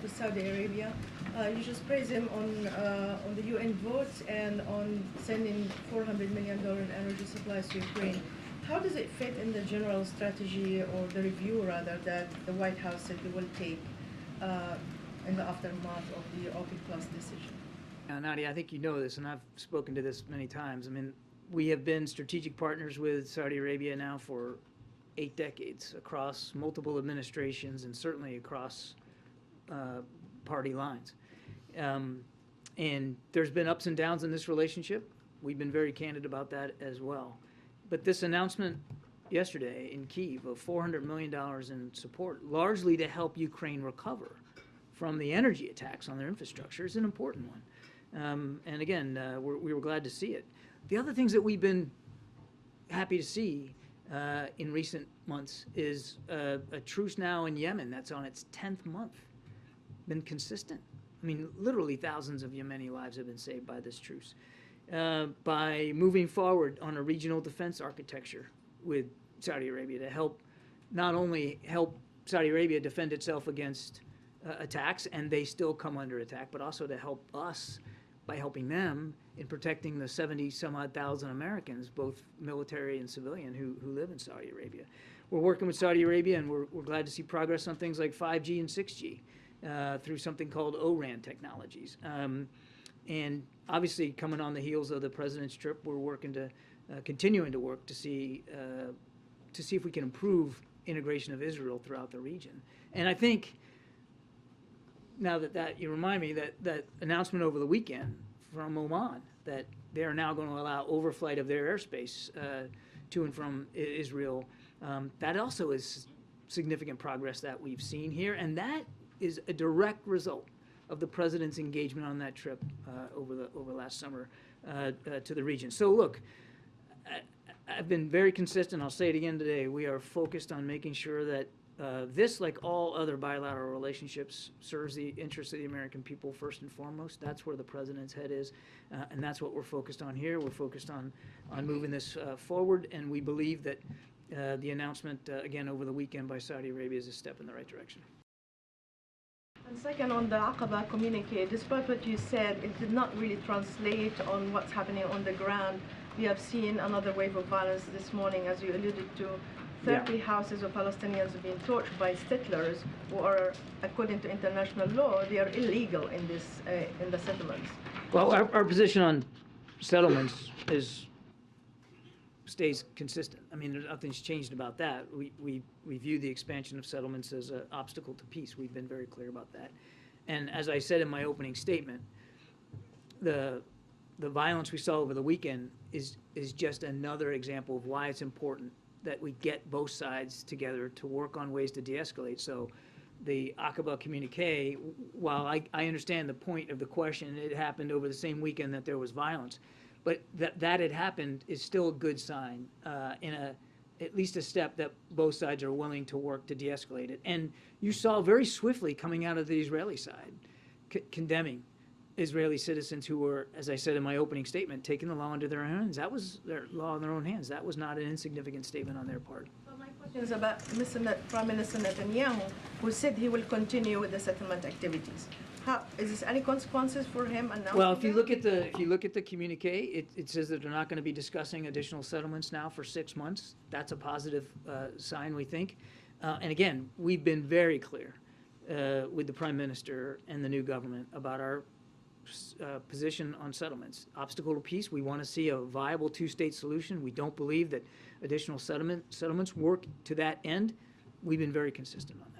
with Saudi Arabia. You just praise him on the UN votes and on sending $400 million in energy supplies to Ukraine. How does it fit in the general strategy, or the review rather, that the White House said they will take in the aftermath of the OPEC Plus decision? Now, Nadia, I think you know this, and I've spoken to this many times. I mean, we have been strategic partners with Saudi Arabia now for 8 decades, across multiple administrations and certainly across party lines. And there's been ups and downs in this relationship. We've been very candid about that as well. But this announcement yesterday in Kyiv of $400 million in support, largely to help Ukraine recover from the energy attacks on their infrastructure, is an important one. And again, we were glad to see it. The other things that we've been happy to see in recent months is a truce now in Yemen that's on its 10th month. Been consistent. I mean, literally thousands of Yemeni lives have been saved by this truce. By moving forward on a regional defense architecture with Saudi Arabia to help, not only help Saudi Arabia defend itself against attacks, and they still come under attack, but also to help us by helping them in protecting the 70-some-odd thousand Americans, both military and civilian, who live in Saudi Arabia. We're working with Saudi Arabia, and we're glad to see progress on things like 5G and 6G through something called ORAN technologies. And obviously, coming on the heels of the president's trip, we're working to continuing to work to see if we can improve integration of Israel throughout the region. And I think now that you remind me that announcement over the weekend from Oman that they are now going to allow overflight of their airspace to and from Israel, that also is significant progress that we've seen here, and that is a direct result of the president's engagement on that trip over last summer to the region. So look, I've been very consistent. I'll say it again today. We are focused on making sure that this, like all other bilateral relationships, serves the interests of the American people first and foremost. That's where the president's head is, and that's what we're focused on here. We're focused on moving this forward, and we believe that the announcement, again, over the weekend by Saudi Arabia is a step in the right direction. And second, on the Aqaba communique, despite what you said, it did not really translate on what's happening on the ground. We have seen another wave of violence this morning, as you alluded to. 30 houses of Palestinians have been torched by settlers who are, according to international law, they are illegal in the settlements. Well, our position on settlements stays consistent. I mean, nothing's changed about that. We view the expansion of settlements as an obstacle to peace. We've been very clear about that. And as I said in my opening statement, the violence we saw over the weekend is just another example of why it's important that we get both sides together to work on ways to de-escalate. So the Aqaba communique, while I understand the point of the question, it happened over the same weekend that there was violence, but that had happened is still a good sign, at least a step that both sides are willing to work to de-escalate it. And you saw very swiftly coming out of the Israeli side, condemning Israeli citizens who were, as I said in my opening statement, taking the law into their own hands. That was their law in their own hands. That was not an insignificant statement on their part. Well, my question is about Prime Minister Netanyahu, who said he will continue with the settlement activities. Is there any consequences for him? Well, if you look at the communique, it says that they're not going to be discussing additional settlements now for 6 months. That's a positive sign, we think. And again, we've been very clear with the Prime Minister and the new government about our position on settlements. Obstacle to peace, we want to see a viable two-state solution. We don't believe that additional settlements work to that end. We've been very consistent on that.